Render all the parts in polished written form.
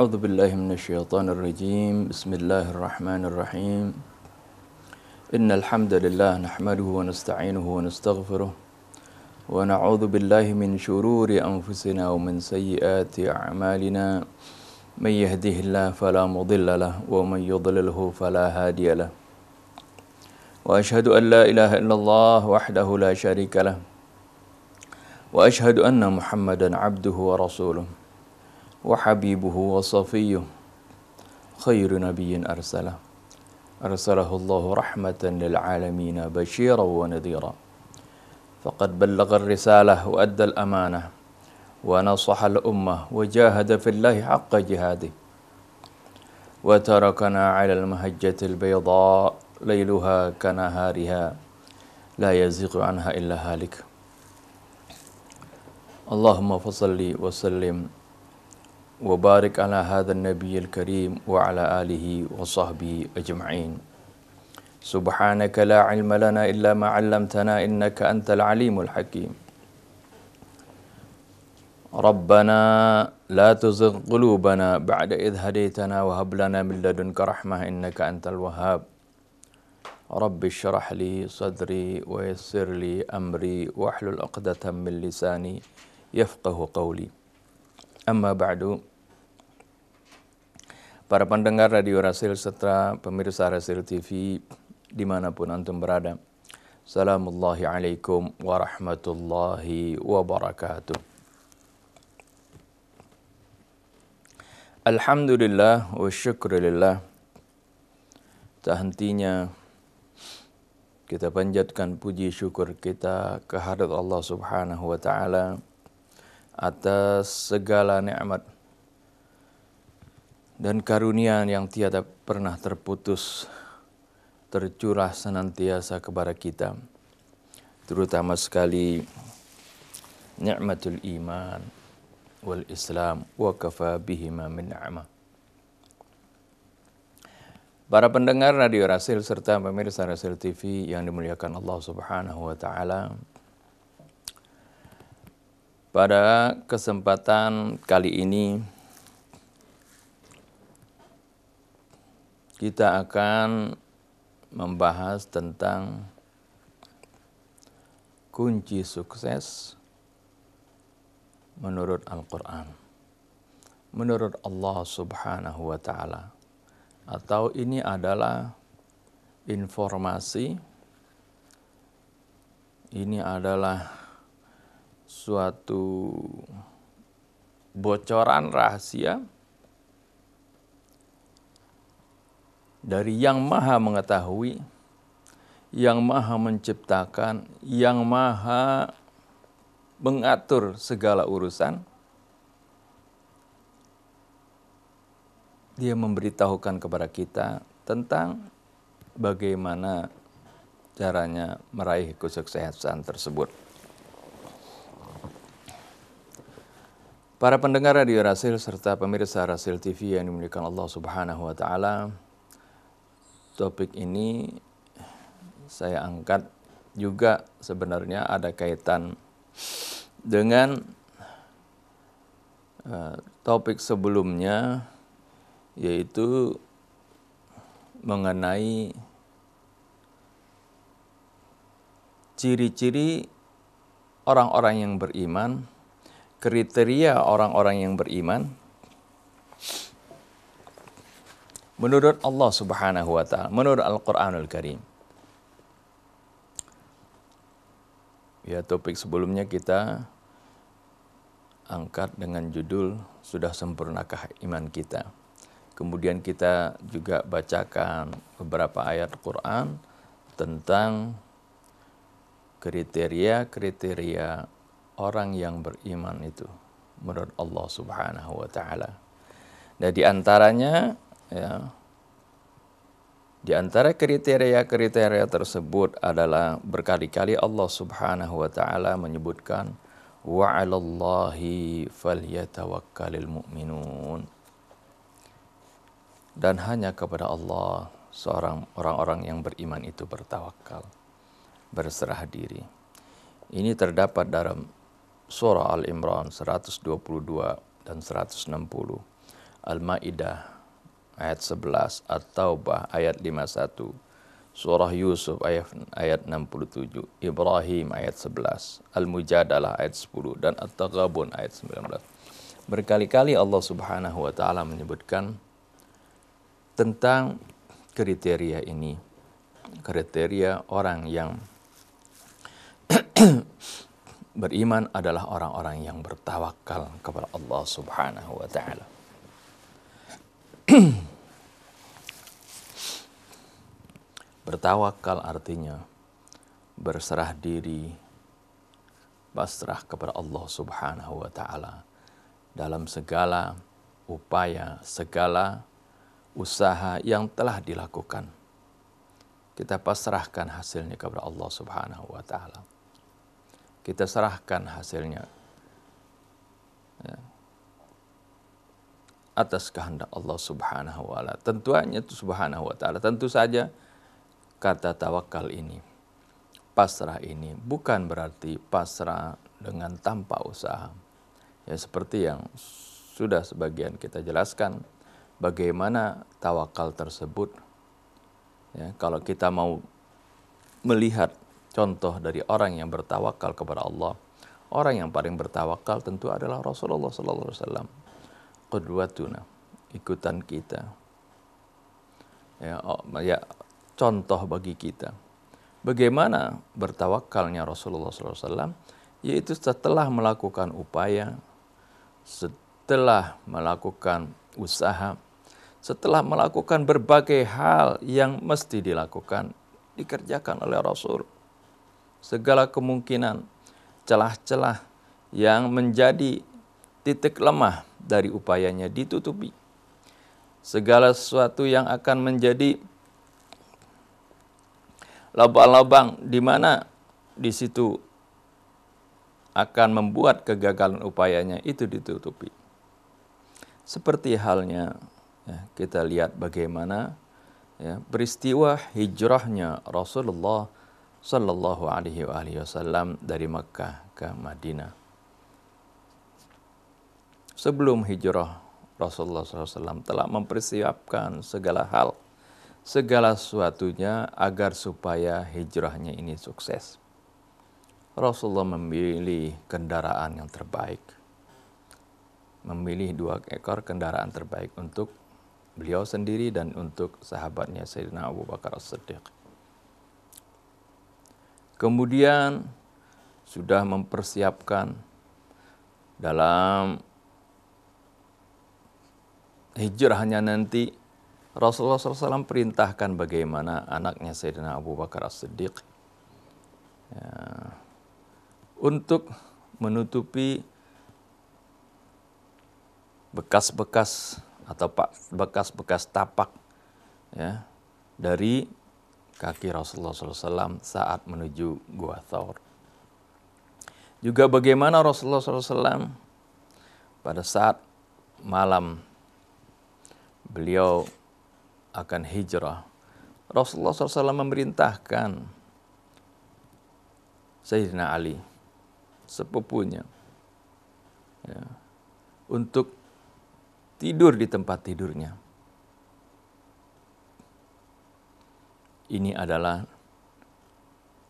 أعوذ بالله من الشيطان الرجيم بسم الله الرحمن الرحيم إن الحمد لله نحمده ونستعينه ونستغفره ونعوذ بالله من شرور أنفسنا ومن سيئات أعمالنا من يهده الله فلا مضل له ومن يضلله فلا هادي له وأشهد أن لا إله إلا الله وحده لا شريك له وأشهد أن محمدا عبده ورسوله وحبيبه وصفيه خير نبي أرسله الله رحمة للعالمين بشيرا ونذيرا فقد بلغ الرسالة وأدى الأمانة ونصح الأمة وجاهد في الله حق جهاده وتركنا على المهجة البيضاء ليلها كنهارها لا يزيغ عنها إلا هالك اللهم فصل وسلم وبارك على هذا النبي الكريم وعلى آله وصحبه أجمعين سبحانك لا علم لنا إلا ما علمتنا إنك أنت العليم الحكيم ربنا لا تزغ قلوبنا بعد إذ هديتنا وهب لنا من لدنك رحمة إنك أنت الوهاب رب اشرح لي صدري ويسر لي أمري واحلل عقدة من لساني يفقه قولي. Amma ba'du. Para pendengar Radio Rasil serta pemirsa Rasil TV dimanapun antum berada, Assalamullahi alaikum warahmatullahi wabarakatuh. Alhamdulillah wa syukurillah. Tak hentinya kita panjatkan puji syukur kita kehadrat Allah Subhanahu wa taala atas segala nikmat dan karunia yang tiada pernah terputus tercurah senantiasa kepada kita, terutama sekali nikmatul iman wal islam wa kafa bihima min ni'mah. Para pendengar Radio Rasil serta pemirsa Rasil TV yang dimuliakan Allah Subhanahu wa taala, pada kesempatan kali ini kita akan membahas tentang kunci sukses menurut Al-Quran, menurut Allah Subhanahu wa taala, atau ini adalah informasi, ini adalah suatu bocoran rahasia dari Yang Maha Mengetahui, Yang Maha Menciptakan, Yang Maha Mengatur segala urusan. Dia memberitahukan kepada kita tentang bagaimana caranya meraih kesuksesan tersebut. Para pendengar Radio Rasil serta pemirsa Rasil TV yang dimuliakan Allah Subhanahu wa taala, topik ini saya angkat juga sebenarnya ada kaitan dengan topik sebelumnya, yaitu mengenai ciri-ciri orang-orang yang beriman, kriteria orang-orang yang beriman menurut Allah Subhanahu wa taala, menurut Al-Qur'anul Karim. Ya, topik sebelumnya kita angkat dengan judul Sudah Sempurnakah Iman Kita. Kemudian kita juga bacakan beberapa ayat Quran tentang kriteria-kriteria orang yang beriman itu menurut Allah Subhanahu wa taala. Dan di antaranya, ya, di antara kriteria-kriteria tersebut adalah berkali-kali Allah Subhanahu wa taala menyebutkan wa 'alallahi falyatawakkalul mu'minun. Dan hanya kepada Allah orang-orang yang beriman itu bertawakal, berserah diri. Ini terdapat dalam Surah Al-Imran 122 dan 160. Al-Maidah ayat 11, At-Taubah ayat 51, Surah Yusuf ayat 67, Ibrahim ayat 11, Al-Mujadalah ayat 10, dan At-Taghabun ayat 19. Berkali-kali Allah Subhanahu wa taala menyebutkan tentang kriteria ini. Kriteria orang yang beriman adalah orang-orang yang bertawakal kepada Allah Subhanahu wa taala. Bertawakal artinya berserah diri, pasrah kepada Allah Subhanahu wa taala dalam segala upaya, segala usaha yang telah dilakukan. Kita pasrahkan hasilnya kepada Allah Subhanahu wa taala. Kita serahkan hasilnya atas kehendak Allah Subhanahu wa taala. Tentu saja kata tawakal ini, pasrah ini bukan berarti pasrah dengan tanpa usaha. Ya, seperti yang sudah sebagian kita jelaskan, bagaimana tawakal tersebut. Ya, kalau kita mau melihat contoh dari orang yang bertawakal kepada Allah, orang yang paling bertawakal tentu adalah Rasulullah sallallahu alaihi wasallam. Qudwatuna, ikutan kita. Ya, contoh bagi kita. Bagaimana bertawakalnya Rasulullah sallallahu alaihi wasallam, yaitu setelah melakukan upaya, setelah melakukan usaha, setelah melakukan berbagai hal yang mesti dilakukan, dikerjakan oleh Rasul. Segala kemungkinan, celah-celah yang menjadi titik lemah dari upayanya ditutupi. Segala sesuatu yang akan menjadi lubang-lubang di mana di situ akan membuat kegagalan upayanya itu ditutupi. Seperti halnya kita lihat bagaimana peristiwa hijrahnya Rasulullah sallallahu alaihi wasallam dari Makkah ke Madinah. Sebelum hijrah, Rasulullah SAW telah mempersiapkan segala hal, segala sesuatunya agar supaya hijrahnya ini sukses. Rasulullah memilih kendaraan yang terbaik, memilih 2 ekor kendaraan terbaik untuk beliau sendiri dan untuk sahabatnya Sayyidina Abu Bakar As-Siddiq. Kemudian sudah mempersiapkan dalam hijrahnya nanti, Rasulullah SAW perintahkan bagaimana anaknya Sayyidina Abu Bakar As-Siddiq untuk menutupi bekas-bekas atau bekas-bekas tapak dari kaki Rasulullah SAW saat menuju Gua Thawr. Juga bagaimana Rasulullah SAW pada saat malam beliau akan hijrah, Rasulullah SAW memerintahkan Sayyidina Ali, sepupunya, untuk tidur di tempat tidurnya. Ini adalah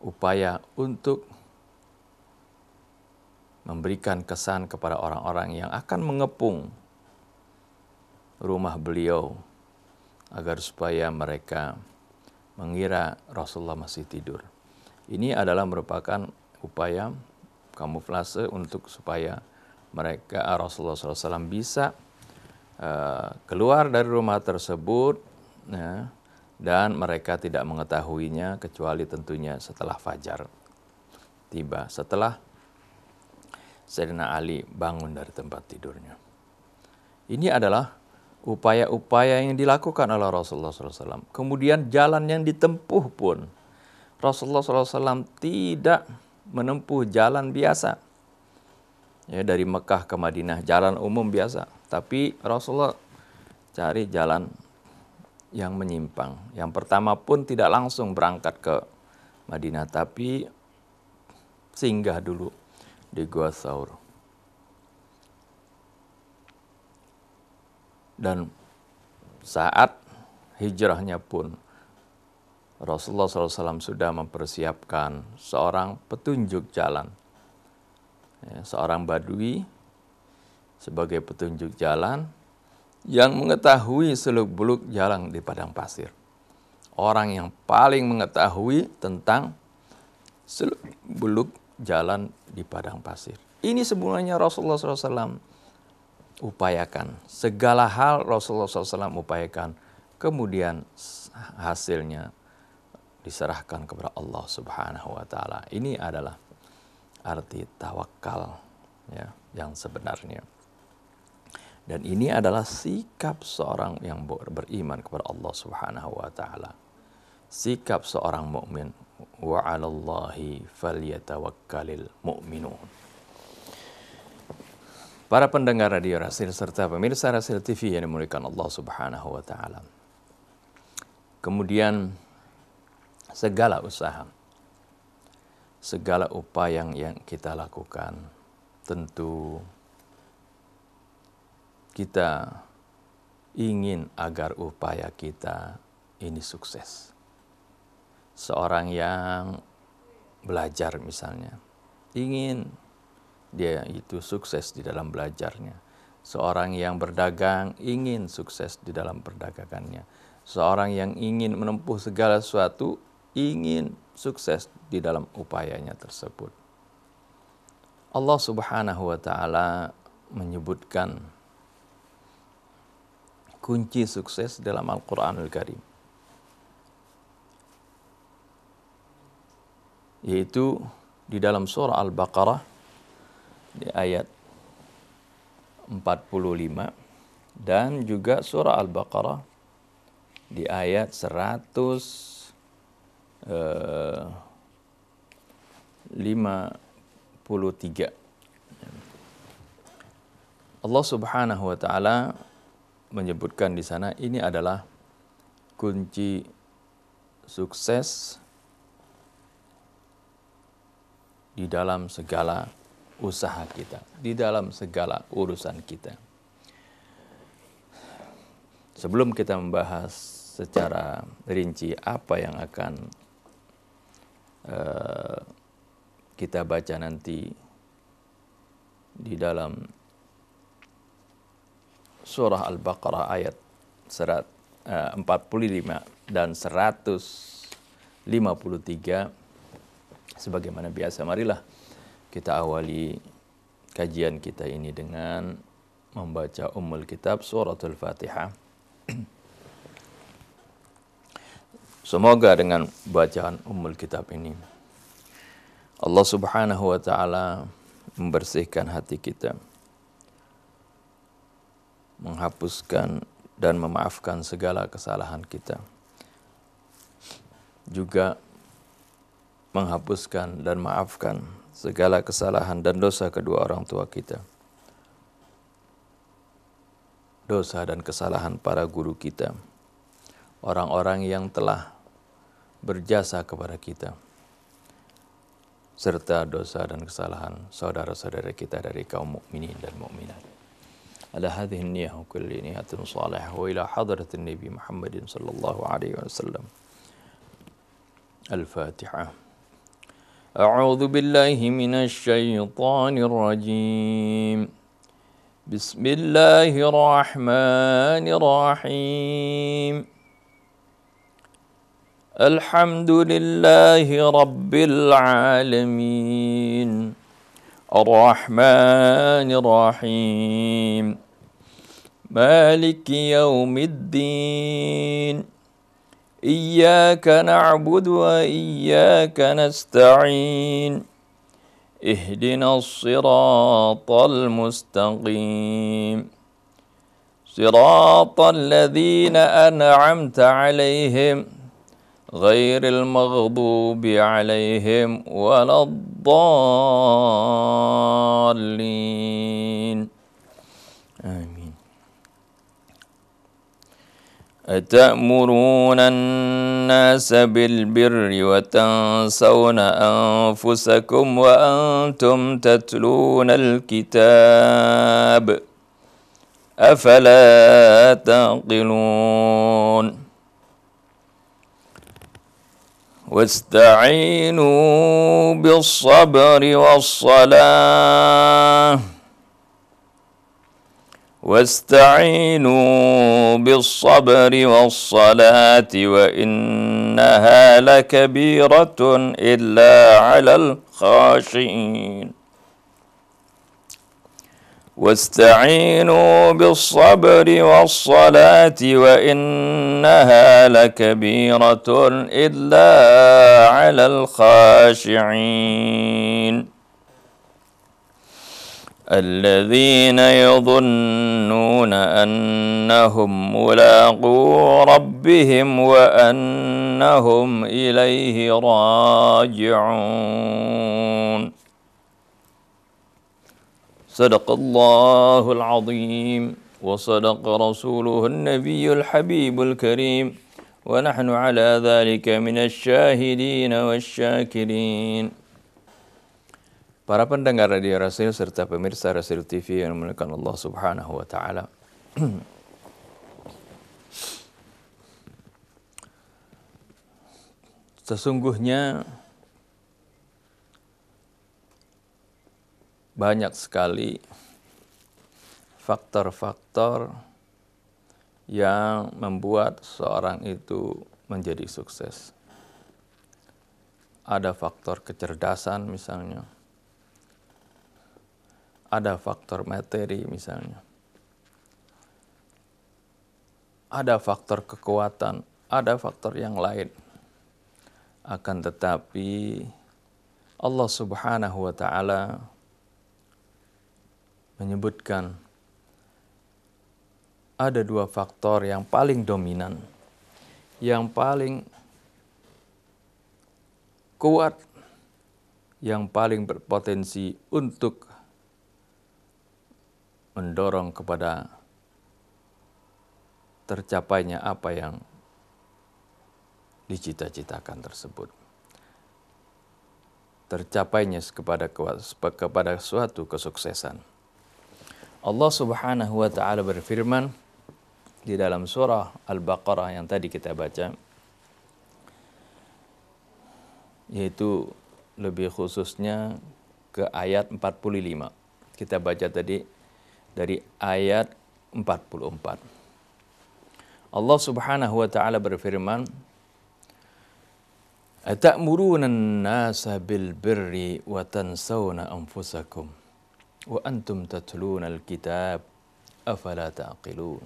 upaya untuk memberikan kesan kepada orang-orang yang akan mengepung rumah beliau agar supaya mereka mengira Rasulullah masih tidur. Ini adalah merupakan upaya kamuflase untuk supaya mereka Rasulullah SAW bisa keluar dari rumah tersebut dan mereka tidak mengetahuinya kecuali tentunya setelah fajar tiba, setelah Sayyidina Ali bangun dari tempat tidurnya. Ini adalah upaya-upaya yang dilakukan oleh Rasulullah SAW. Kemudian jalan yang ditempuh pun, Rasulullah SAW tidak menempuh jalan biasa. Dari Mekah ke Madinah, jalan umum biasa. Tapi Rasulullah cari jalan yang menyimpang. Yang pertama pun tidak langsung berangkat ke Madinah, tapi singgah dulu di Gua Thawr. Dan saat hijrahnya pun Rasulullah SAW sudah mempersiapkan seorang petunjuk jalan, seorang badui sebagai petunjuk jalan yang mengetahui seluk-beluk jalan di padang pasir. Orang yang paling mengetahui tentang seluk-beluk jalan di padang pasir. Ini sebenarnya Rasulullah SAW upayakan. Segala hal Rasulullah SAW upayakan. Kemudian hasilnya diserahkan kepada Allah Subhanahu wa Ta'ala. Ini adalah arti tawakal, ya, yang sebenarnya. Dan ini adalah sikap seorang yang beriman kepada Allah Subhanahu wa Ta'ala. Sikap seorang mukmin. Wa 'alallahi falyatawakkalul mu'minun. Para pendengar radio Rasil serta pemirsa Rasil TV yang dimuliakan Allah Subhanahu wa Ta'ala. Kemudian segala usaha, segala upaya yang kita lakukan, tentu kita ingin agar upaya kita ini sukses. Seorang yang belajar misalnya, ingin dia itu sukses di dalam belajarnya. Seorang yang berdagang ingin sukses di dalam perdagangannya. Seorang yang ingin menempuh segala sesuatu ingin sukses di dalam upayanya tersebut. Allah Subhanahu wa Ta'ala menyebutkan kunci sukses dalam Al-Quranul Karim, yaitu di dalam surah Al-Baqarah di ayat 45 dan juga surah Al-Baqarah di ayat 153. Allah Subhanahu wa Ta'ala menyebutkan di sana ini adalah kunci sukses di dalam segala usaha kita, di dalam segala urusan kita. Sebelum kita membahas secara rinci apa yang akan kita baca nanti di dalam surah Al-Baqarah ayat 45 dan 153, sebagaimana biasa, marilah kita awali kajian kita ini dengan membaca Ummul Kitab Suratul Fatihah. Semoga dengan bacaan Ummul Kitab ini Allah Subhanahu wa Ta'ala membersihkan hati kita, menghapuskan dan memaafkan segala kesalahan kita, juga menghapuskan dan maafkan segala kesalahan dan dosa kedua orang tua kita, dosa dan kesalahan para guru kita, orang-orang yang telah berjasa kepada kita, serta dosa dan kesalahan saudara-saudara kita dari kaum mukminin dan mukminat. Ala hadhihi an-niyyah kulli niyyatin salihah wa ila hadratin Nabi Muhammadin sallallahu alaihi wasallam. Al-Fatihah. A'udzu billahi minasy syaithanir rajim. Bismillahirrahmanirrahim. Alhamdulillahi rabbil alamin. Ar-Rahmanir Rahim. Maliki yaumiddin. Iyyaka na'budu wa iyyaka nasta'in. Ihdinas siratal mustaqim. Siratal ladzina an'amta 'alaihim ghairil maghdubi 'alaihim waladdallin. Amin. Atamuruna an-nasa bil birri wa tansawna anfusakum wa antum tatluna al-kitab أفلا تعقلون واستعينوا بالصبر والصلاة وإنها لكبيرة إلا على الخاشعين واستعينوا بالصبر والصلاة وإنها لكبيرة إلا على الخاشعين الذين يظنون أنهم ملاقو ربهم وأنهم إليه راجعون صدق الله العظيم وصدق رسوله النبي الحبيب الكريم ونحن على ذلك من الشاهدين والشاكرين. Para pendengar Radio Rasil serta pemirsa Rasil TV yang dimuliakan Allah Subhanahu wa taala. Sesungguhnya banyak sekali faktor-faktor yang membuat seorang itu menjadi sukses. Ada faktor kecerdasan misalnya. Ada faktor materi misalnya. Ada faktor kekuatan, ada faktor yang lain. Akan tetapi Allah Subhanahu wa taala menyebutkan ada dua faktor yang paling dominan, yang paling kuat, yang paling berpotensi untuk mendorong kepada tercapainya apa yang dicita-citakan tersebut. Tercapainya kepada suatu kesuksesan. Allah Subhanahu wa taala berfirman di dalam surah Al-Baqarah yang tadi kita baca, yaitu lebih khususnya ke ayat 45. Kita baca tadi dari ayat 44. Allah Subhanahu wa taala berfirman, "Atamuruna an-nasa bil birri wa tansawna anfusakum wa antum tatluna al-kitab afala ta'qilun."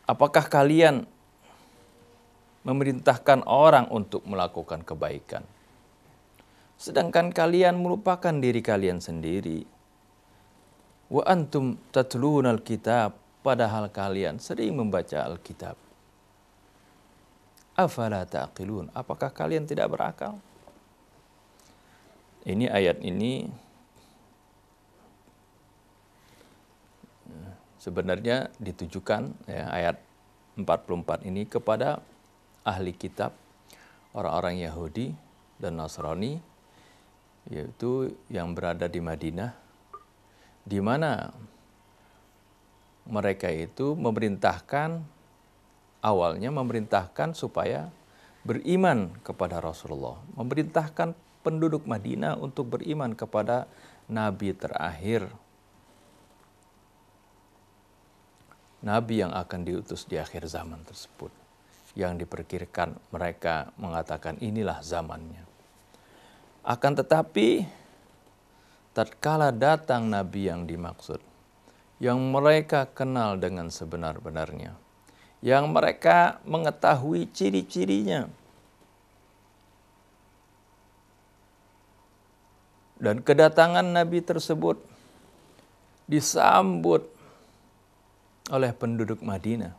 Apakah kalian memerintahkan orang untuk melakukan kebaikan, sedangkan kalian melupakan diri kalian sendiri? Wa antum tatluna al-kitab, padahal kalian sering membaca Alkitab. Afala ta'qilun, apakah kalian tidak berakal? Ini ayat ini sebenarnya ditujukan, ya, ayat 44 ini kepada ahli kitab, orang-orang Yahudi dan Nasrani, yaitu yang berada di Madinah, di mana mereka itu awalnya memerintahkan supaya beriman kepada Rasulullah, memerintahkan penduduk Madinah untuk beriman kepada Nabi terakhir, Nabi yang akan diutus di akhir zaman tersebut, yang diperkirakan mereka mengatakan inilah zamannya. Akan tetapi tatkala datang Nabi yang dimaksud, yang mereka kenal dengan sebenar-benarnya, yang mereka mengetahui ciri-cirinya, dan kedatangan Nabi tersebut disambut oleh penduduk Madinah,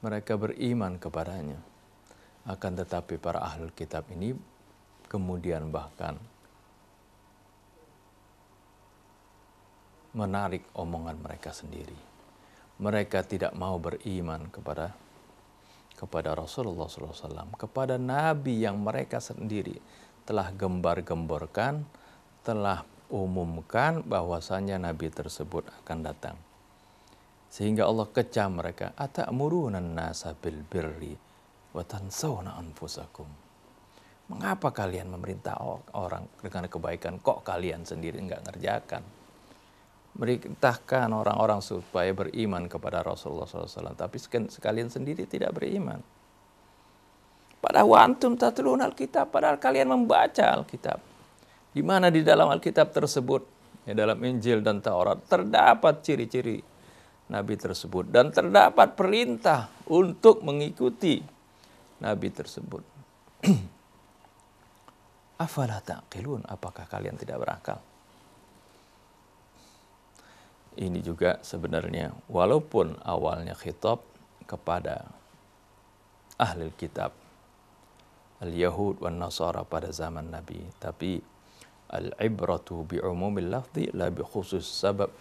mereka beriman kepadanya. Akan tetapi para ahlul kitab ini kemudian bahkan menarik omongan mereka sendiri. Mereka tidak mau beriman kepada Rasulullah SAW, kepada Nabi yang mereka sendiri telah gembar-gemborkan, telah umumkan bahwasannya Nabi tersebut akan datang. Sehingga Allah kecam mereka, atamuruna an-nasa bil birri wa tansawna anfusakum. Mengapa kalian memerintah orang dengan kebaikan, kok kalian sendiri enggak ngerjakan? Merintahkan orang-orang supaya beriman kepada Rasulullah SAW, tapi sekalian sendiri tidak beriman. Padahal antum tatluna al-kitab, padahal kalian membaca Alkitab. Di mana di dalam Alkitab tersebut, ya dalam Injil dan Taurat, terdapat ciri-ciri Nabi tersebut dan terdapat perintah untuk mengikuti Nabi tersebut. Afala taqilun, apakah kalian tidak berakal? Ini juga sebenarnya walaupun awalnya khitab kepada ahli kitab, al-Yahud wan Nasara pada zaman Nabi, tapi al-ibratu bi umumil lafzi la bi khusus sabab.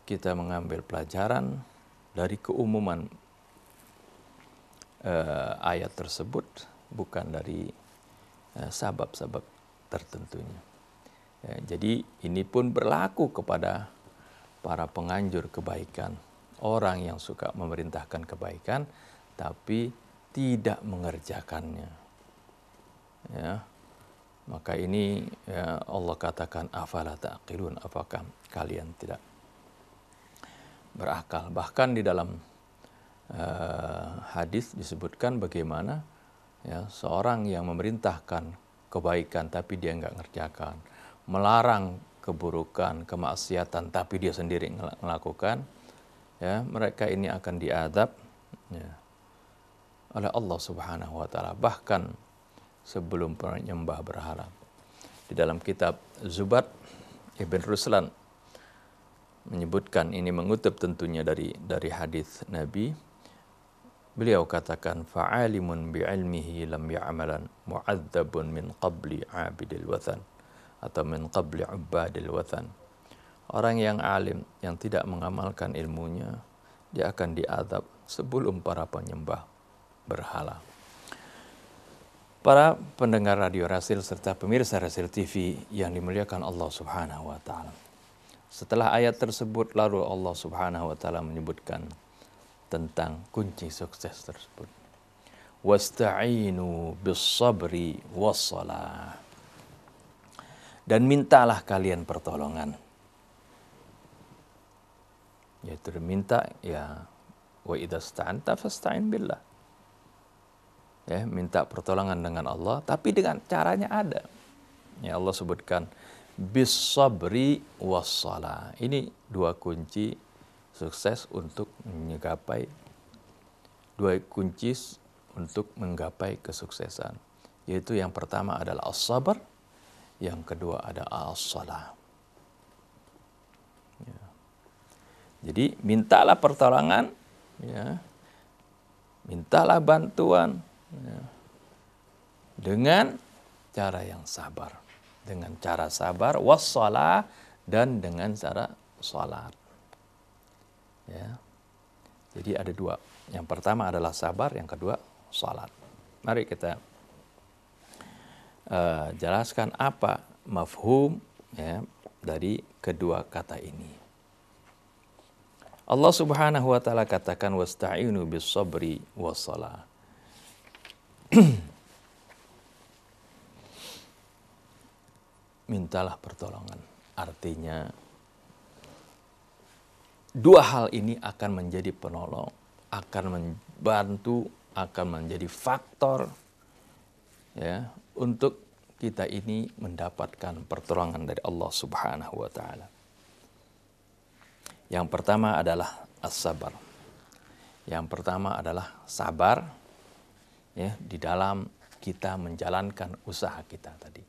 Kita mengambil pelajaran dari keumuman ayat tersebut, bukan dari sebab-sebab tertentunya. Ya, jadi ini pun berlaku kepada para penganjur kebaikan, orang yang suka memerintahkan kebaikan tapi tidak mengerjakannya. Ya, maka ini ya, Allah katakan afala taqilun, apakah kalian tidak berakal. Bahkan di dalam hadis disebutkan bagaimana ya, seorang yang memerintahkan kebaikan tapi dia enggak ngerjakan, melarang keburukan, kemaksiatan tapi dia sendiri melakukan, ya, mereka ini akan diadab ya, oleh Allah Subhanahu wa taala bahkan sebelum penyembah berhala. Di dalam kitab Zubat, Ibn Ruslan menyebutkan, ini mengutip tentunya dari hadis Nabi. Beliau katakan, fa'alimun bi'ilmihi lam ya'malan mu'adzabun min qabli 'abidil wathan, atau min qabli 'ubadil wathan. Orang yang alim yang tidak mengamalkan ilmunya, dia akan diazab sebelum para penyembah berhala. Para pendengar Radio Rasil serta pemirsa Rasil TV yang dimuliakan Allah Subhanahu wa taala. Setelah ayat tersebut, lalu Allah Subhanahu wa taala menyebutkan tentang kunci sukses tersebut. Wasta'inu bis-sabri was-shalah. Dan mintalah kalian pertolongan. Yaitu minta ya, wa idza sta'anta fasta'in billah. Ya, minta pertolongan dengan Allah, tapi dengan caranya ada. Ya, Allah sebutkan bis-sabri was-shalah. Ini dua kunci sukses untuk menggapai, dua kunci untuk menggapai kesuksesan. Yaitu yang pertama adalah as-sabar, yang kedua adalah as-shalah. Ya. Jadi mintalah pertolongan, ya, mintalah bantuan, ya, dengan cara yang sabar. Dengan cara sabar, was-shalah, dan dengan cara salat. Ya. Jadi ada dua. Yang pertama adalah sabar, yang kedua salat. Mari kita jelaskan apa mafhum ya, dari kedua kata ini. Allah Subhanahu wa taala katakan wasta'inu bis-sabri was-shalah. Mintalah pertolongan. Artinya dua hal ini akan menjadi penolong, akan membantu, akan menjadi faktor ya untuk kita ini mendapatkan pertolongan dari Allah Subhanahu wa taala. Yang pertama adalah as-sabar. Yang pertama adalah sabar ya di dalam kita menjalankan usaha kita tadi.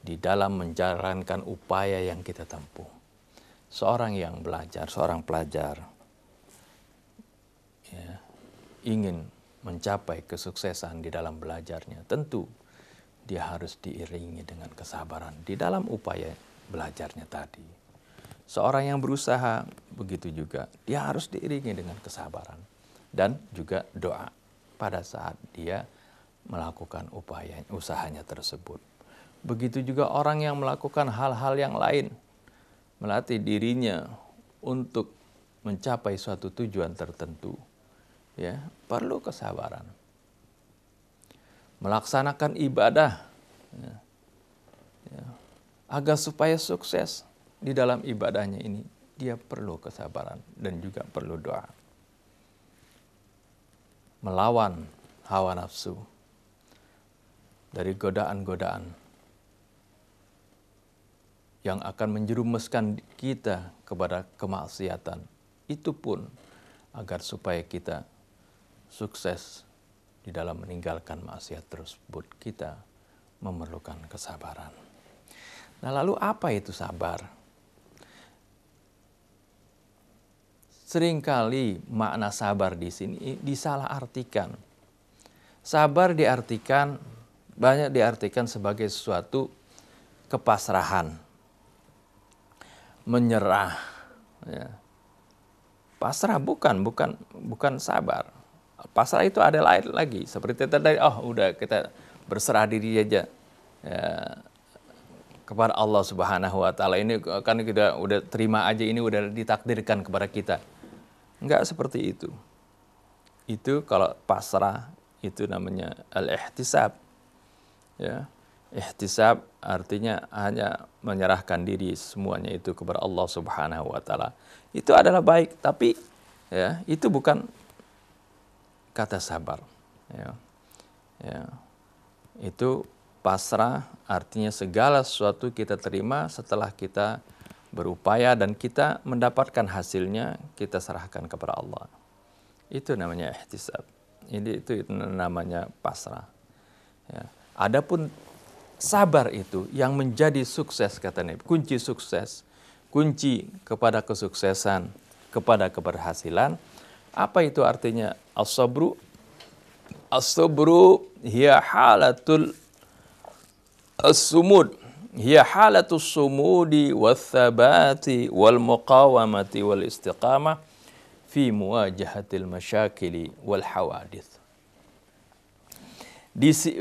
Di dalam menjalankan upaya yang kita tempuh. Seorang yang belajar, seorang pelajar ya, ingin mencapai kesuksesan di dalam belajarnya, tentu dia harus diiringi dengan kesabaran di dalam upaya belajarnya tadi. Seorang yang berusaha, begitu juga, dia harus diiringi dengan kesabaran dan juga doa pada saat dia melakukan upaya usahanya tersebut. Begitu juga orang yang melakukan hal-hal yang lain, melatih dirinya untuk mencapai suatu tujuan tertentu, ya, perlu kesabaran. Melaksanakan ibadah, ya, agar supaya sukses di dalam ibadahnya ini, dia perlu kesabaran dan juga perlu doa. Melawan hawa nafsu dari godaan-godaan yang akan menjerumuskan kita kepada kemaksiatan. Itu pun agar supaya kita sukses di dalam meninggalkan maksiat tersebut, kita memerlukan kesabaran. Nah, lalu apa itu sabar? Seringkali makna sabar di sini disalahartikan. Sabar banyak diartikan sebagai suatu kepasrahan, menyerah. Ya. Pasrah bukan sabar. Pasrah itu ada lain lagi. Seperti tadi, udah kita berserah diri aja. Ya, kepada Allah Subhanahu wa taala. Ini kan kita udah terima aja, ini udah ditakdirkan kepada kita. Enggak seperti itu. Itu kalau pasrah itu namanya al-ihtisab. Ya. Ihtisab artinya hanya menyerahkan diri semuanya itu kepada Allah Subhanahu wa taala. Itu adalah baik, tapi ya, itu bukan kata sabar. Ya. Ya. Itu pasrah artinya segala sesuatu kita terima setelah kita berupaya dan kita mendapatkan hasilnya, kita serahkan kepada Allah. Itu namanya ihtisab. Itu namanya pasrah. Ya. Adapun sabar itu yang menjadi sukses, kata Nabi, kunci sukses, kunci kepada kesuksesan, kepada keberhasilan. Apa itu artinya as-sabru? As-sabru hiya halatul as-sumud. Hiya halatus sumudi wath-thabati wal muqawamati wal istiqamah fi muwajahatil masyakili wal hawadith.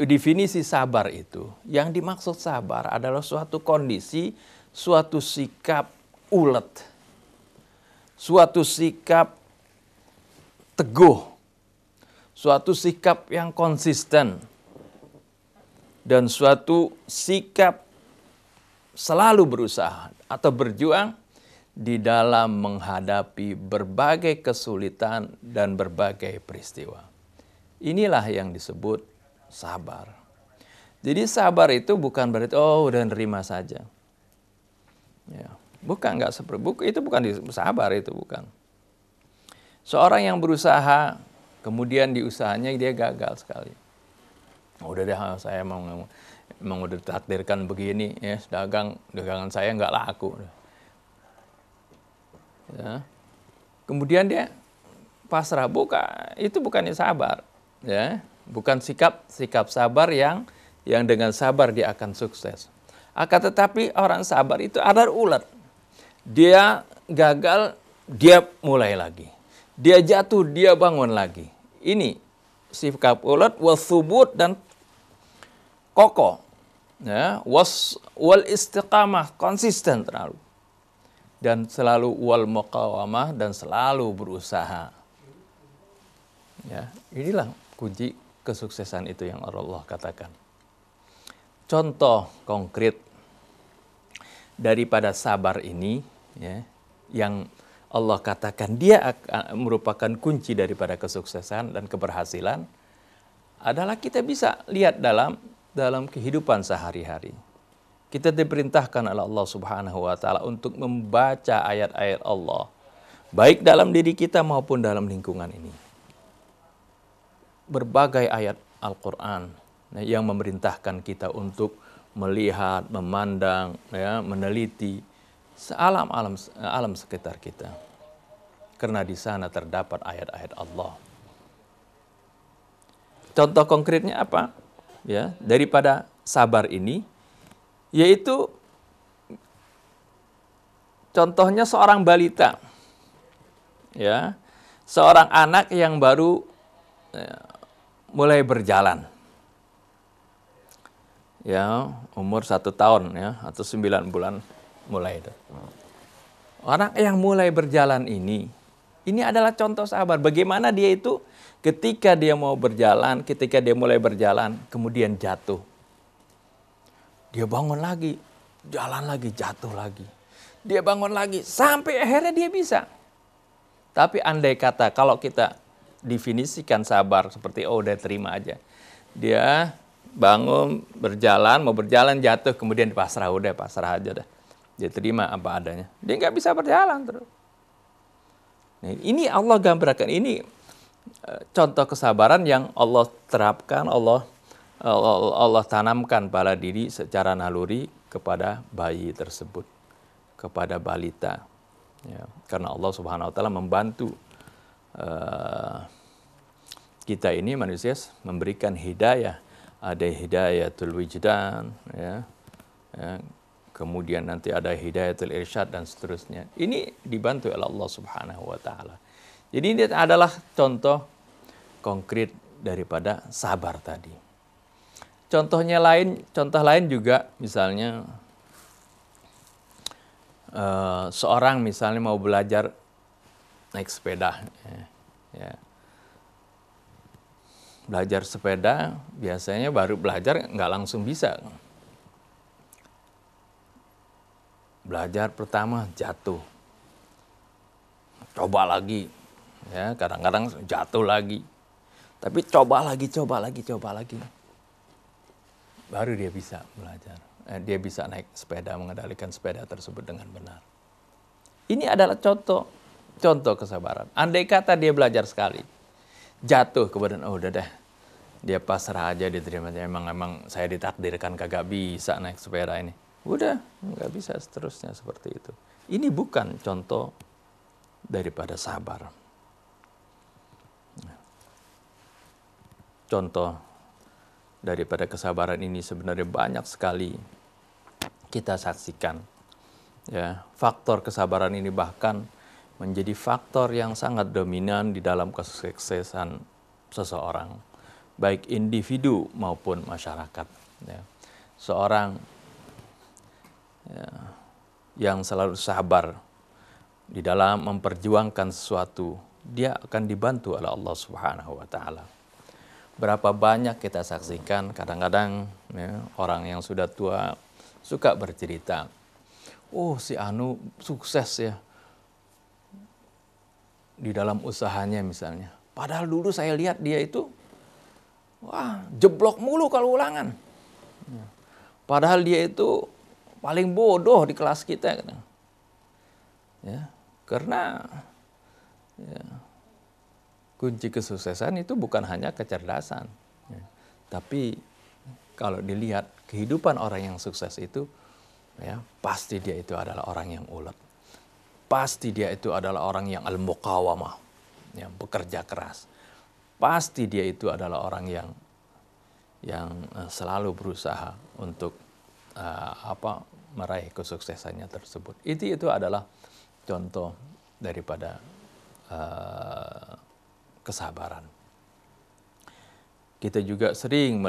Definisi sabar itu, yang dimaksud sabar adalah suatu kondisi, suatu sikap ulet, suatu sikap teguh, suatu sikap yang konsisten, dan suatu sikap selalu berusaha atau berjuang di dalam menghadapi berbagai kesulitan dan berbagai peristiwa. Inilah yang disebut sabar. Jadi sabar itu bukan berarti udah nerima saja. Ya, nggak seperti itu, bukan sabar, itu bukan. Seorang yang berusaha kemudian di usahanya dia gagal sekali. Udah deh, saya emang udah ditakdirkan begini, ya, dagangan saya nggak laku. Ya. Kemudian dia pasrah, itu bukannya sabar, ya, bukan sikap sabar yang dengan sabar dia akan sukses. Akan tetapi orang sabar itu ada ulet, dia gagal, dia mulai lagi, dia jatuh, dia bangun lagi. Ini sikap ulet, wathubut, dan kokoh, ya, wal istiqamah, konsisten terlalu, dan selalu wal muqawamah, dan selalu berusaha. Ya, inilah kunci kesuksesan itu yang Allah katakan. Contoh konkret daripada sabar ini, ya, yang Allah katakan dia merupakan kunci daripada kesuksesan dan keberhasilan, adalah kita bisa lihat dalam kehidupan sehari-hari. Kita diperintahkan oleh Allah Subhanahu wa taala untuk membaca ayat-ayat Allah, baik dalam diri kita maupun dalam lingkungan ini. Berbagai ayat Al-Qur'an yang memerintahkan kita untuk melihat, memandang, ya, meneliti alam sekitar kita. Karena di sana terdapat ayat-ayat Allah. Contoh konkretnya apa? Ya, daripada sabar ini, yaitu contohnya seorang balita, ya, seorang anak yang baru mulai berjalan, ya umur 1 tahun ya atau 9 bulan mulai itu. Orang yang mulai berjalan ini adalah contoh sabar. Bagaimana dia itu ketika dia mau berjalan, ketika dia mulai berjalan, kemudian jatuh. Dia bangun lagi, jalan lagi, jatuh lagi. Dia bangun lagi, sampai akhirnya dia bisa. Tapi andai kata kalau kita definisikan sabar seperti udah terima aja. Dia bangun, berjalan, mau berjalan, jatuh, kemudian pasrah, udah pasrah aja dah. Dia terima apa adanya. Dia nggak bisa berjalan terus. Nah, ini Allah gambarkan, ini contoh kesabaran yang Allah terapkan, Allah tanamkan pada diri secara naluri kepada bayi tersebut, kepada balita. Ya, karena Allah Subhanahu wa taala membantu kita ini manusia memberikan hidayah, ada hidayatul wijdan, ya, kemudian nanti ada hidayatul irsyad dan seterusnya. Ini dibantu oleh Allah Subhanahu wa taala. Jadi ini adalah contoh konkret daripada sabar tadi. Contoh lain juga misalnya seorang misalnya mau belajar naik sepeda, ya. Belajar sepeda biasanya baru belajar nggak langsung bisa. Belajar pertama jatuh, coba lagi, ya kadang-kadang jatuh lagi, tapi coba lagi, baru dia bisa belajar. Dia bisa naik sepeda, mengendalikan sepeda tersebut dengan benar. Ini adalah contoh kesabaran. Andai kata dia belajar sekali, jatuh kemudian udah deh, dia pasrah aja, diterima aja. Emang saya ditakdirkan kagak bisa naik sepeda ini. Udah, nggak bisa seterusnya seperti itu. Ini bukan contoh daripada sabar. Contoh daripada kesabaran ini sebenarnya banyak sekali kita saksikan. Ya, faktor kesabaran ini bahkan menjadi faktor yang sangat dominan di dalam kesuksesan seseorang, baik individu maupun masyarakat. Ya. Seorang yang selalu sabar di dalam memperjuangkan sesuatu, dia akan dibantu oleh Allah Subhanahu wa taala. Berapa banyak kita saksikan kadang-kadang ya, orang yang sudah tua suka bercerita, oh si Anu sukses ya di dalam usahanya misalnya. Padahal dulu saya lihat dia itu wah jeblok mulu kalau ulangan. Padahal dia itu paling bodoh di kelas kita. Ya, karena ya, kunci kesuksesan itu bukan hanya kecerdasan. Ya, tapi kalau dilihat kehidupan orang yang sukses itu, ya, pasti dia itu adalah orang yang ulet. Pasti dia itu adalah orang yang al-muqawamah, yang bekerja keras. Pasti dia itu adalah orang yang selalu berusaha untuk meraih kesuksesannya tersebut. Itu adalah contoh daripada kesabaran. Kita juga sering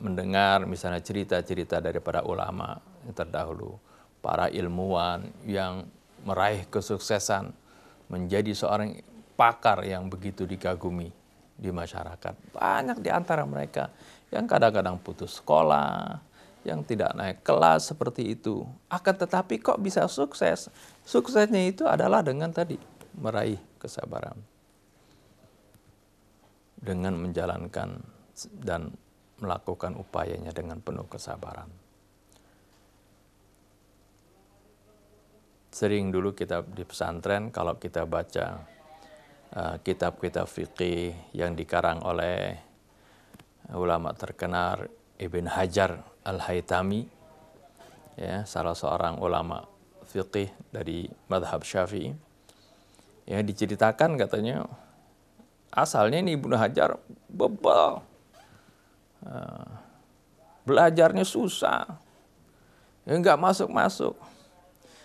mendengar misalnya cerita-cerita daripada ulama yang terdahulu, para ilmuwan yang meraih kesuksesan, menjadi seorang pakar yang begitu dikagumi di masyarakat. Banyak di antara mereka yang kadang-kadang putus sekolah, yang tidak naik kelas seperti itu. Akan tetapi kok bisa sukses? Suksesnya itu adalah dengan tadi, meraih kesabaran. Dengan menjalankan dan melakukan upayanya dengan penuh kesabaran. Sering dulu kita di pesantren, kalau kita baca kitab-kitab fikih yang dikarang oleh ulama terkenal Ibn Hajar Al-Haytami, ya, salah seorang ulama fiqih dari madhab Syafi'i, ya, diceritakan katanya asalnya ini Ibnu Hajar bebal, belajarnya susah, ya, nggak masuk-masuk.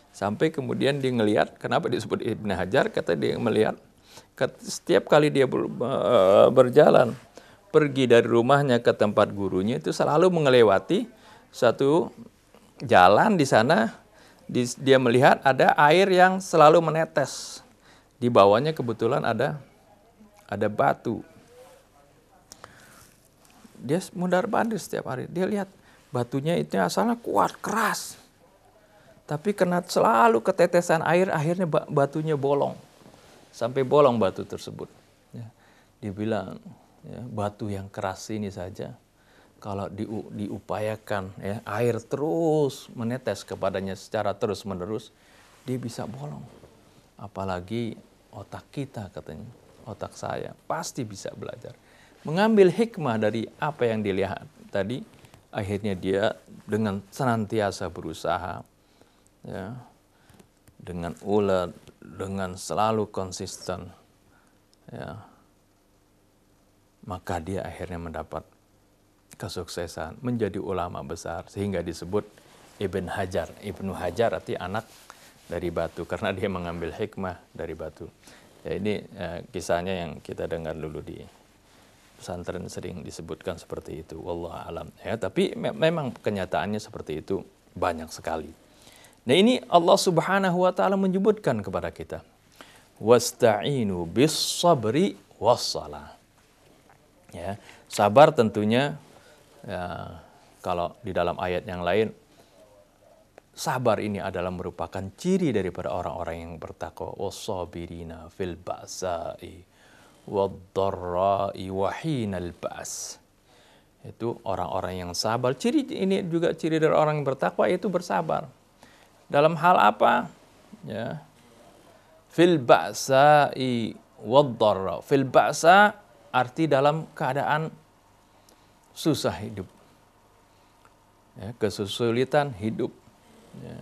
Sampai kemudian dia ngelihat, kenapa disebut Ibnu Hajar, kata dia melihat setiap kali dia berjalan pergi dari rumahnya ke tempat gurunya itu selalu melewati satu jalan di sana, dia melihat ada air yang selalu menetes. Di bawahnya kebetulan ada batu. Dia mundar-mandir setiap hari. Dia lihat batunya itu asalnya kuat, keras. Tapi karena selalu ketetesan air, akhirnya batunya bolong. Sampai bolong batu tersebut. Ya. Dia bilang, ya, batu yang keras ini saja, kalau diupayakan, ya, air terus menetes kepadanya secara terus-menerus, dia bisa bolong. Apalagi otak kita, katanya, otak saya, pasti bisa belajar. Mengambil hikmah dari apa yang dilihat tadi, akhirnya dia dengan senantiasa berusaha, ya, dengan ulet, dengan selalu konsisten, ya, maka dia akhirnya mendapat kesuksesan, menjadi ulama besar, sehingga disebut Ibnu Hajar arti anak dari batu, karena dia mengambil hikmah dari batu. Ya, ini kisahnya yang kita dengar dulu di pesantren, sering disebutkan seperti itu. Wallahu alam. Ya, tapi memang kenyataannya seperti itu banyak sekali. Nah, ini Allah Subhanahu wa taala menyebutkan kepada kita, wasta'inu bis sabri wassalah. Ya, sabar tentunya, ya, kalau di dalam ayat yang lain, sabar ini adalah merupakan ciri daripada orang-orang yang bertakwa. Wassabirina fil ba'sa'i wad-dharra'i wa hinal ba's. Itu orang-orang yang sabar. Ciri ini juga ciri dari orang yang bertakwa, yaitu bersabar. Dalam hal apa? Ya. Fil ba'sa'i wad-dharra. Fil ba'sa arti dalam keadaan susah hidup, ya, kesulitan hidup, ya,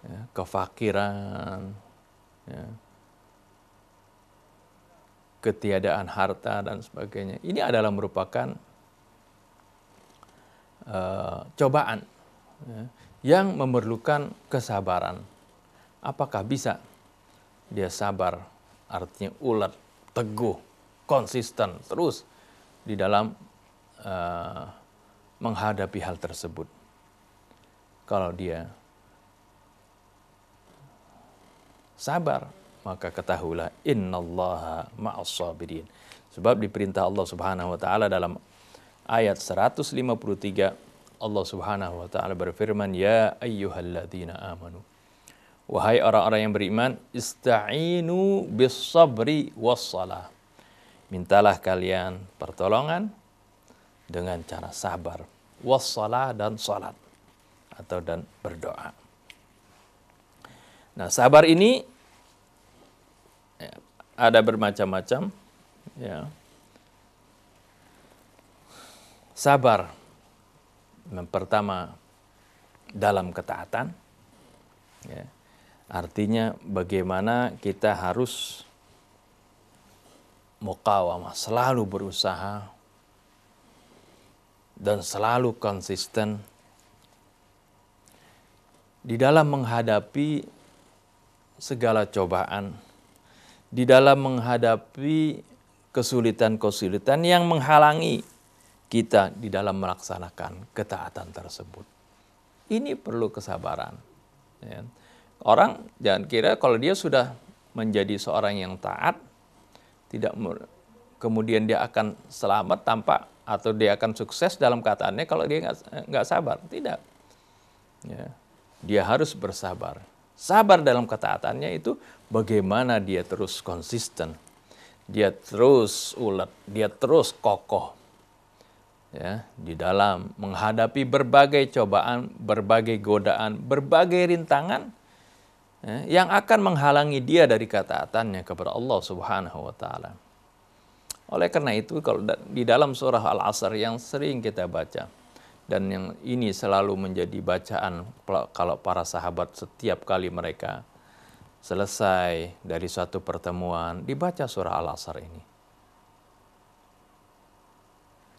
ya, kefakiran, ya, ketiadaan harta dan sebagainya. Ini adalah merupakan cobaan, ya, yang memerlukan kesabaran. Apakah bisa dia sabar? Artinya ulet, teguh, konsisten terus di dalam menghadapi hal tersebut. Kalau dia sabar, maka ketahuilah innallaha ma'as sabirin. Sebab diperintah Allah Subhanahu wa taala dalam ayat 153, Allah Subhanahu wa taala berfirman, ya ayyuhalladzina amanu, wahai orang-orang yang beriman, ista'inu bis sabri wassalah. Mintalah kalian pertolongan dengan cara sabar, wassalah, dan salat atau dan berdoa. Nah, sabar ini, ya, ada bermacam-macam, ya. Sabar pertama dalam ketaatan, ya. Artinya bagaimana kita harus muqawamah, selalu berusaha dan selalu konsisten di dalam menghadapi segala cobaan, di dalam menghadapi kesulitan-kesulitan yang menghalangi kita di dalam melaksanakan ketaatan tersebut. Ini perlu kesabaran, ya. Orang jangan kira kalau dia sudah menjadi seorang yang taat, kemudian dia akan selamat tanpa, atau dia akan sukses dalam kataannya kalau dia nggak sabar. Tidak. Ya. Dia harus bersabar. Sabar dalam ketaatannya itu bagaimana dia terus konsisten, dia terus ulet, dia terus kokoh, ya, di dalam menghadapi berbagai cobaan, berbagai godaan, berbagai rintangan, ya, yang akan menghalangi dia dari ketaatannya kepada Allah Subhanahu wa taala. Oleh karena itu, kalau di dalam surah Al-Asr yang sering kita baca, dan yang ini selalu menjadi bacaan kalau para sahabat setiap kali mereka selesai dari suatu pertemuan, dibaca surah Al-Asr ini.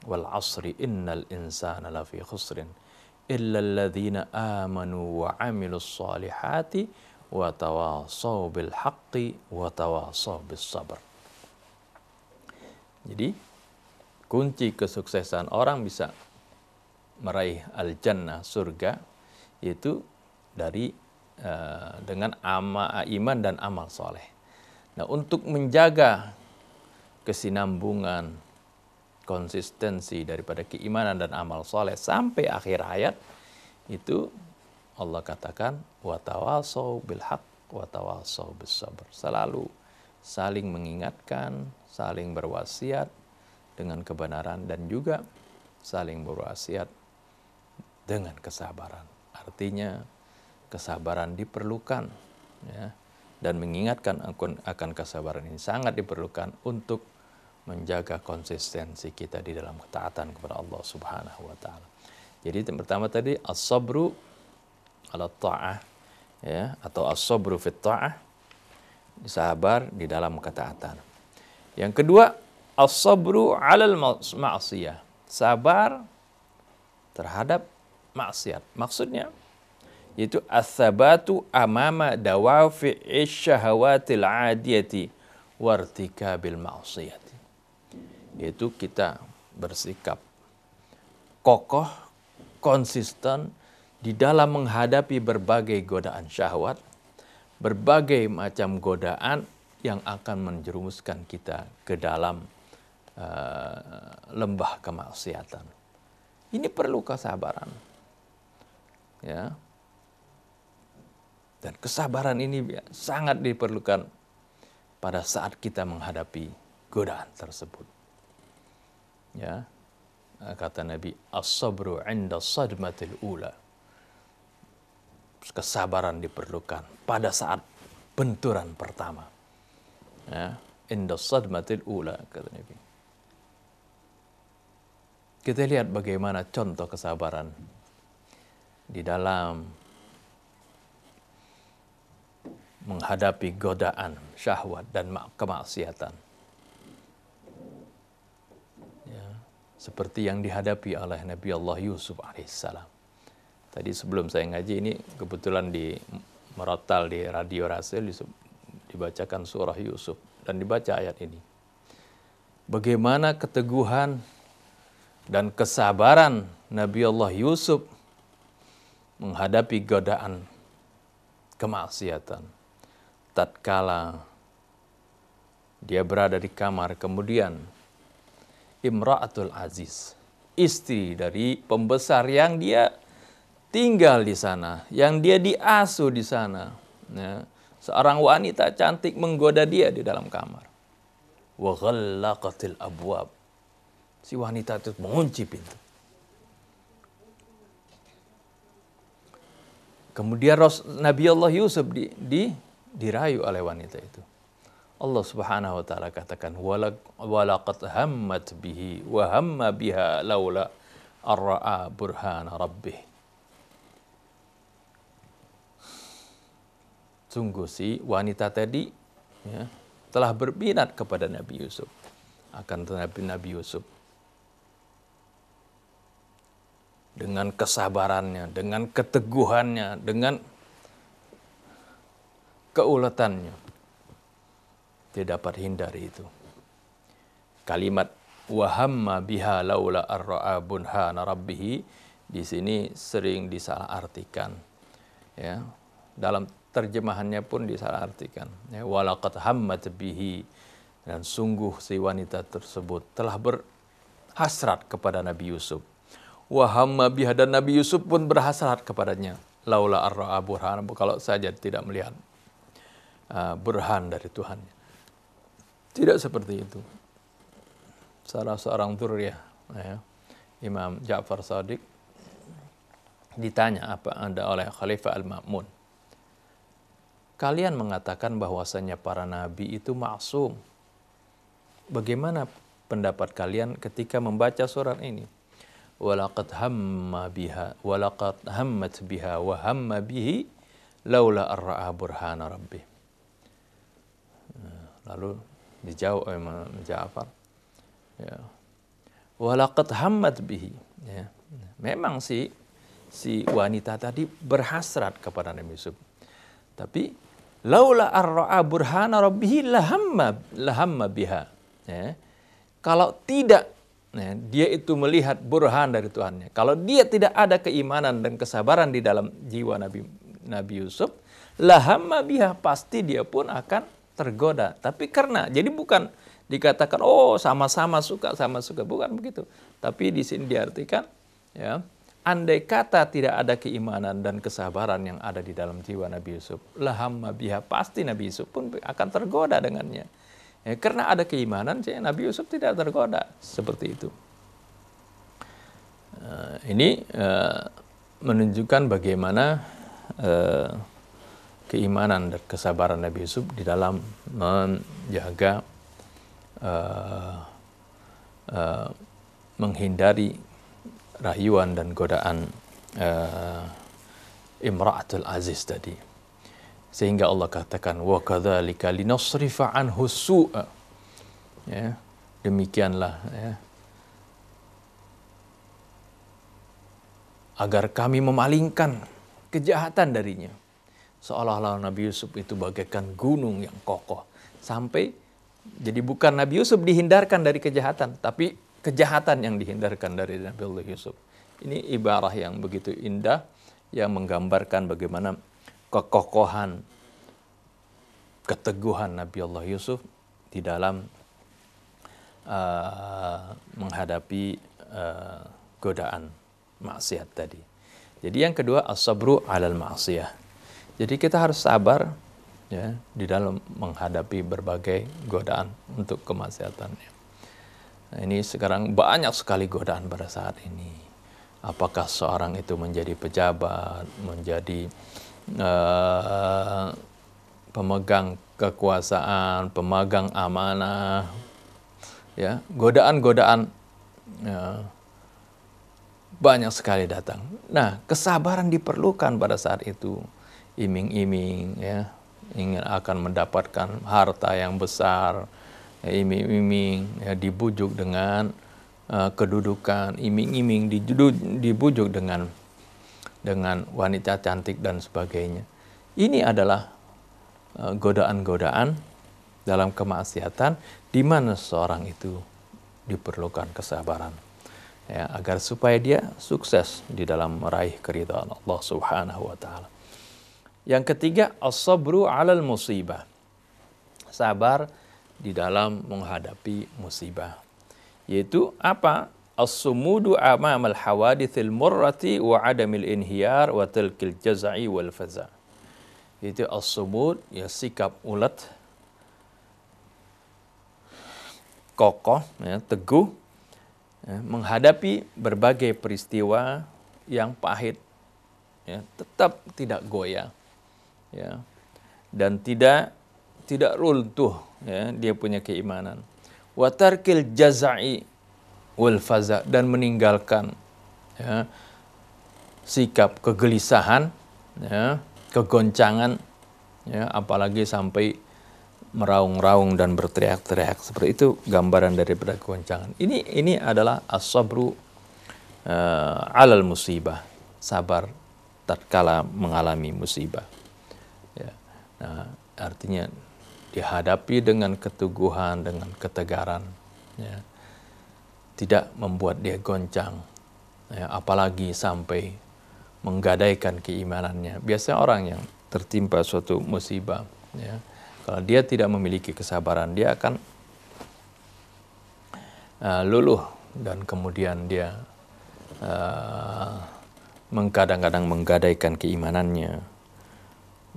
Wal 'asri innal insana lafi khusrin illa alladhina amanu wa 'amilus solihati wa tawasaw bil haqqi wa tawasaw bis sabr. Jadi kunci kesuksesan orang bisa meraih al-jannah, surga, itu dari dengan iman dan amal soleh. Nah, untuk menjaga kesinambungan, konsistensi daripada keimanan dan amal soleh sampai akhir hayat, itu Allah katakan watawasau bil haq watawasau bis sabr. Selalu saling mengingatkan, saling berwasiat dengan kebenaran, dan juga saling berwasiat dengan kesabaran. Artinya kesabaran diperlukan, ya, dan mengingatkan akan kesabaran ini sangat diperlukan untuk menjaga konsistensi kita di dalam ketaatan kepada Allah Subhanahu wa taala. Jadi yang pertama tadi as-sabru ala ta'ah, ya, atau as-sabru fit ta'ah, sabar di dalam ketaatan. Yang kedua, as-sabru 'alal ma'siyah, sabar terhadap maksiat. Maksudnya yaitu as-sabatu amama dawafi'ish syahawatil 'adiyati wartikabil ma'siyati. Yaitu kita bersikap kokoh, konsisten di dalam menghadapi berbagai godaan syahwat, berbagai macam godaan yang akan menjerumuskan kita ke dalam lembah kemaksiatan. Ini perlu kesabaran, ya. Dan kesabaran ini sangat diperlukan pada saat kita menghadapi godaan tersebut. Ya, kata Nabi, as-sabru 'inda sadmatil ula. Kesabaran diperlukan pada saat benturan pertama. Ya, inda sadmatil ula, kata Nabi. Kita lihat bagaimana contoh kesabaran di dalam menghadapi godaan syahwat dan kemaksiatan, ya, seperti yang dihadapi oleh Nabi Allah Yusuf alaihissalam. Tadi sebelum saya ngaji ini kebetulan di merotal di radio Rasul dibacakan surah Yusuf dan dibaca ayat ini. Bagaimana keteguhan dan kesabaran Nabi Allah Yusuf menghadapi godaan kemaksiatan. Tatkala dia berada di kamar, kemudian Imra'atul Aziz, istri dari pembesar yang dia tinggal di sana, yang dia diasuh di sana, ya, seorang wanita cantik menggoda dia di dalam kamar. Wa ghallaqatil abwab, si wanita itu mengunci pintu. Kemudian Nabi Allah Yusuf dirayu oleh wanita itu. Allah Subhanahu wa taala katakan walaqad hammat bihi wa hamma biha laula ar-ra'a burhana rabbih. Sungguh si wanita tadi, ya, telah berminat kepada Nabi Yusuf. Akan tetapi Nabi Yusuf dengan kesabarannya, dengan keteguhannya, dengan keuletannya, tidak dapat hindari itu. Kalimat wahamma biha laula ar-ra'a burhana rabbih di sini sering disalahartikan, ya. Dalam terjemahannya pun disalahartikan, ya, walaqad hammat bihi, dan sungguh si wanita tersebut telah berhasrat kepada Nabi Yusuf. Wahamma biha, dan Nabi Yusuf pun berhasrat kepadanya. Laula ar-ra'a burhana, kalau saja tidak melihat burhan dari Tuhan. Tidak seperti itu. Salah seorang dzurriyyah, ya, Imam Ja'far Shadiq, ditanya apa ada oleh Khalifah Al-Ma'mun. Kalian mengatakan bahwasanya para nabi itu maksum. Bagaimana pendapat kalian ketika membaca surat ini? Walaqad hamma biha walaqad hammat biha wa hamma bihi laula ar-ra'a burhana rabbih. Lalu dijawab oleh Imam Ja'far, ya, walaqad hammat bihi, ya. Memang si wanita tadi berhasrat kepada Nabi Yusuf. Tapi laula ar-ra'a burhana rabbih lahamma biha. Ya. Kalau tidak dia itu melihat burhan dari Tuhannya. Kalau dia tidak ada keimanan dan kesabaran di dalam jiwa Nabi Yusuf, lahamma biha, pasti dia pun akan tergoda. Tapi jadi bukan dikatakan sama-sama suka, bukan begitu. Tapi di sini diartikan, ya, andai kata tidak ada keimanan dan kesabaran yang ada di dalam jiwa Nabi Yusuf, lahamma biha, pasti Nabi Yusuf pun akan tergoda dengannya. Ya, karena ada keimanan, Nabi Yusuf tidak tergoda seperti itu. Ini menunjukkan bagaimana keimanan dan kesabaran Nabi Yusuf di dalam menjaga, menghindari rayuan dan godaan Imra'atul Aziz tadi. Sehingga Allah katakan, wa kadzalika linasrifa anhu su'a. Ya, demikianlah, ya, agar kami memalingkan kejahatan darinya. Seolah-olah Nabi Yusuf itu bagaikan gunung yang kokoh. Sampai, jadi bukan Nabi Yusuf dihindarkan dari kejahatan, tapi kejahatan yang dihindarkan dari Nabi Allah Yusuf. Ini ibarah yang begitu indah, yang menggambarkan bagaimana kekokohan, keteguhan Nabi Allah Yusuf di dalam menghadapi godaan maksiat tadi. Jadi yang kedua, as-sabru 'alal ma'siyah. Jadi kita harus sabar, ya, di dalam menghadapi berbagai godaan untuk kemaksiatannya. Nah, ini sekarang banyak sekali godaan pada saat ini. Apakah seorang itu menjadi pejabat, menjadi pemegang kekuasaan, pemegang amanah, ya, godaan-godaan banyak sekali datang. Nah, kesabaran diperlukan pada saat itu. Iming-iming, ya, ingin akan mendapatkan harta yang besar, ya, iming-iming, ya, dibujuk dengan kedudukan, iming-iming dibujuk dengan wanita cantik dan sebagainya. Ini adalah godaan-godaan dalam kemaksiatan di mana seorang itu diperlukan kesabaran, ya, agar supaya dia sukses di dalam meraih keridhaan Allah Subhanahu wa taala. Yang ketiga, as-sabru 'alal musibah. Sabar di dalam menghadapi musibah. Yaitu apa? As-sumudu amamal hawadithil murrati wa adamil inhiyar wa tilkil jazai wal faza. Itu as-sumud, ya, sikap ulet, kokoh, ya, teguh, ya, menghadapi berbagai peristiwa yang pahit, ya, tetap tidak goyah, ya, dan tidak runtuh, ya, dia punya keimanan. Wa tarkil jazai wal faza, dan meninggalkan, ya, sikap kegelisahan, ya, kegoncangan, ya, apalagi sampai meraung-raung dan berteriak-teriak. Seperti itu gambaran daripada kegoncangan. Ini adalah as-sabru 'alal musibah, sabar tatkala mengalami musibah. Ya. Nah, artinya dihadapi dengan keteguhan, dengan ketegaran, ya, tidak membuat dia goncang, ya, apalagi sampai menggadaikan keimanannya. Biasanya orang yang tertimpa suatu musibah, ya, kalau dia tidak memiliki kesabaran, dia akan luluh, dan kemudian dia kadang-kadang menggadaikan keimanannya,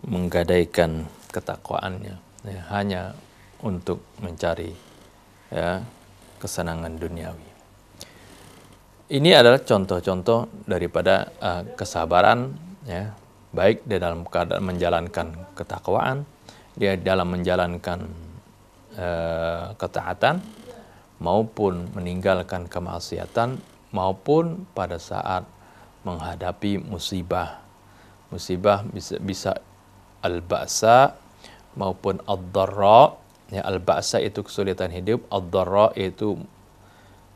menggadaikan ketakwaannya, ya, hanya untuk mencari, ya, kesenangan duniawi. Ini adalah contoh-contoh daripada kesabaran, ya, baik di dalam keadaan menjalankan ketakwaan, dia dalam menjalankan ketaatan, maupun meninggalkan kemaksiatan, maupun pada saat menghadapi musibah. Musibah bisa al-ba'sa maupun ad-dharra. Ya, al-ba'sa itu kesulitan hidup, ad-dharra itu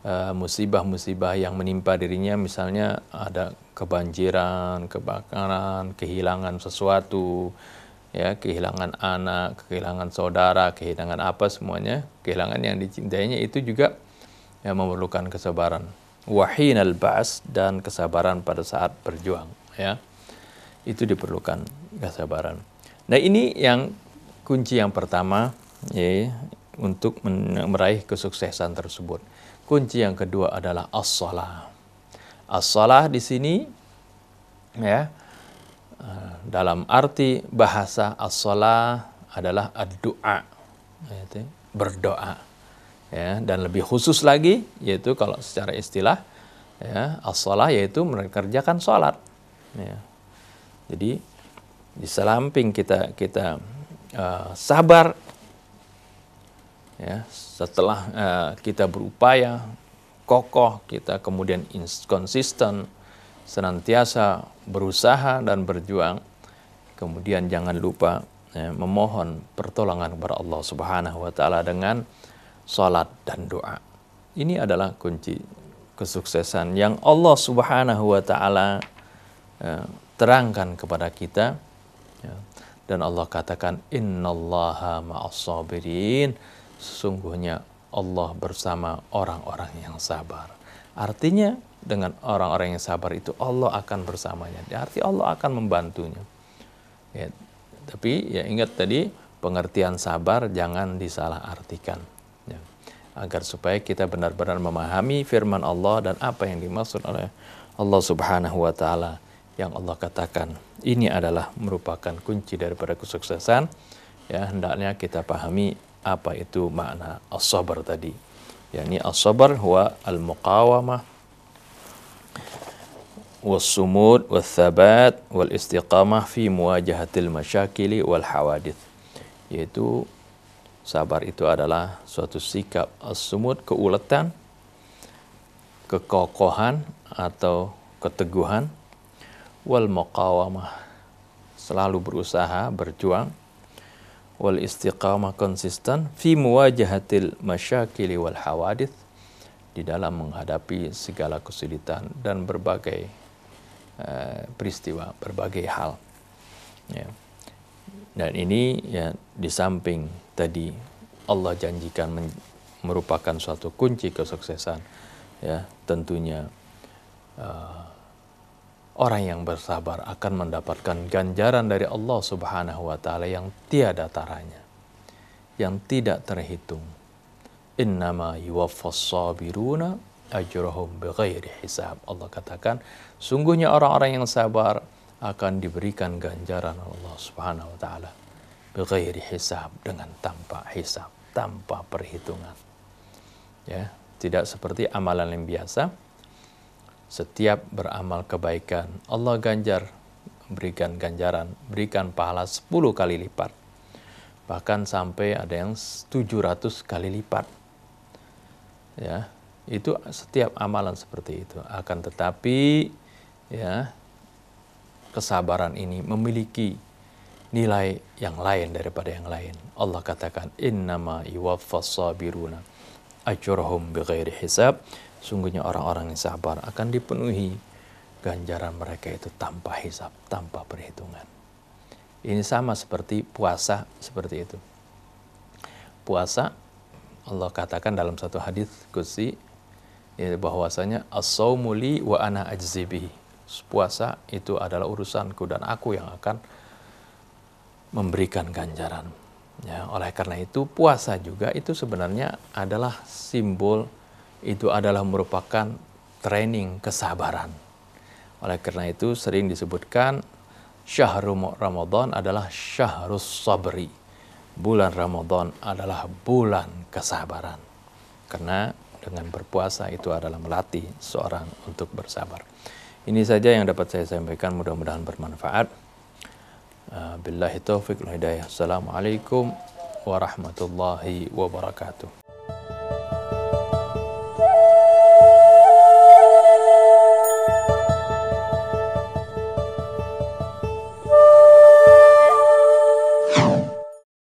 musibah-musibah yang menimpa dirinya, misalnya ada kebanjiran, kebakaran, kehilangan sesuatu, ya, kehilangan anak, kehilangan saudara, kehilangan apa semuanya, kehilangan yang dicintainya, itu juga yang memerlukan kesabaran. Wahinal ba's, dan kesabaran pada saat berjuang, ya. Itu diperlukan kesabaran. Nah, ini yang kunci yang pertama, ya, untuk meraih kesuksesan tersebut. Kunci yang kedua adalah as-shalah. As-shalah di sini, ya, dalam arti bahasa as-shalah adalah ad-du'a, yaitu berdoa, ya. Dan lebih khusus lagi, yaitu kalau secara istilah, ya, as-shalah yaitu mengerjakan sholat, ya. Jadi di samping kita sabar, ya, setelah kita berupaya kokoh, kita kemudian konsisten, senantiasa berusaha dan berjuang, kemudian jangan lupa, ya, memohon pertolongan kepada Allah Subhanahu wa Ta'ala dengan salat dan doa. Ini adalah kunci kesuksesan yang Allah Subhanahu wa Ta'ala terangkan kepada kita, ya. Dan Allah katakan, innallaha ma'as-sabirin, sesungguhnya Allah bersama orang-orang yang sabar. Artinya dengan orang-orang yang sabar itu Allah akan bersamanya. Arti Allah akan membantunya, ya. Tapi ya ingat tadi, pengertian sabar jangan disalah artikan, ya. Agar supaya kita benar-benar memahami firman Allah dan apa yang dimaksud oleh Allah Subhanahu wa Ta'ala, yang Allah katakan ini adalah merupakan kunci daripada kesuksesan, ya. Hendaknya kita pahami apa itu makna as-sabar tadi. yakni as-sabar huwa al-muqawamah was-sumud was-thabat wal-istiqamah fi muwajahatil masyakili wal hawadith. Yaitu sabar itu adalah suatu sikap as-sumud, keuletan, kekokohan atau keteguhan, wal muqawamah, selalu berusaha, berjuang, wal istiqamah, konsisten, fi muwajahatil masyakili wal hawadith, di dalam menghadapi segala kesulitan dan berbagai peristiwa, berbagai hal, ya. Dan ini ya di samping tadi Allah janjikan merupakan suatu kunci kesuksesan, ya, tentunya orang yang bersabar akan mendapatkan ganjaran dari Allah Subhanahu wa Ta'ala yang tiada taranya, yang tidak terhitung. Innama yuwaffas sabiruna ajrahum bighairi hisab. Allah katakan, sungguhnya orang-orang yang sabar akan diberikan ganjaran Allah Subhanahu wa Ta'ala bighairi hisab, dengan tanpa hisab, tanpa perhitungan. Ya, tidak seperti amalan yang biasa. Setiap beramal kebaikan Allah berikan ganjaran, berikan pahala 10 kali lipat. Bahkan sampai ada yang 700 kali lipat. Ya, itu setiap amalan seperti itu. Akan tetapi ya, kesabaran ini memiliki nilai yang lain daripada yang lain. Allah katakan, innama yuwaffas sabiruna ajrahum bighairi hisab. Sungguhnya orang-orang yang sabar akan dipenuhi ganjaran mereka itu tanpa hisab, tanpa perhitungan. Ini sama seperti puasa, seperti itu. Puasa, Allah katakan dalam satu hadis qudsi, ya, bahwasanya as-saumu li wa ana ajzi bihi. Puasa itu adalah urusanku dan aku yang akan memberikan ganjaran. Ya, oleh karena itu puasa juga itu sebenarnya adalah simbol, itu adalah merupakan training kesabaran. Oleh karena itu sering disebutkan syahrul Ramadan adalah syahrus sabri. Bulan Ramadan adalah bulan kesabaran. Karena dengan berpuasa itu adalah melatih seorang untuk bersabar. Ini saja yang dapat saya sampaikan, mudah-mudahan bermanfaat. Billahi taufiq wal hidayah. Assalamualaikum warahmatullahi wabarakatuh.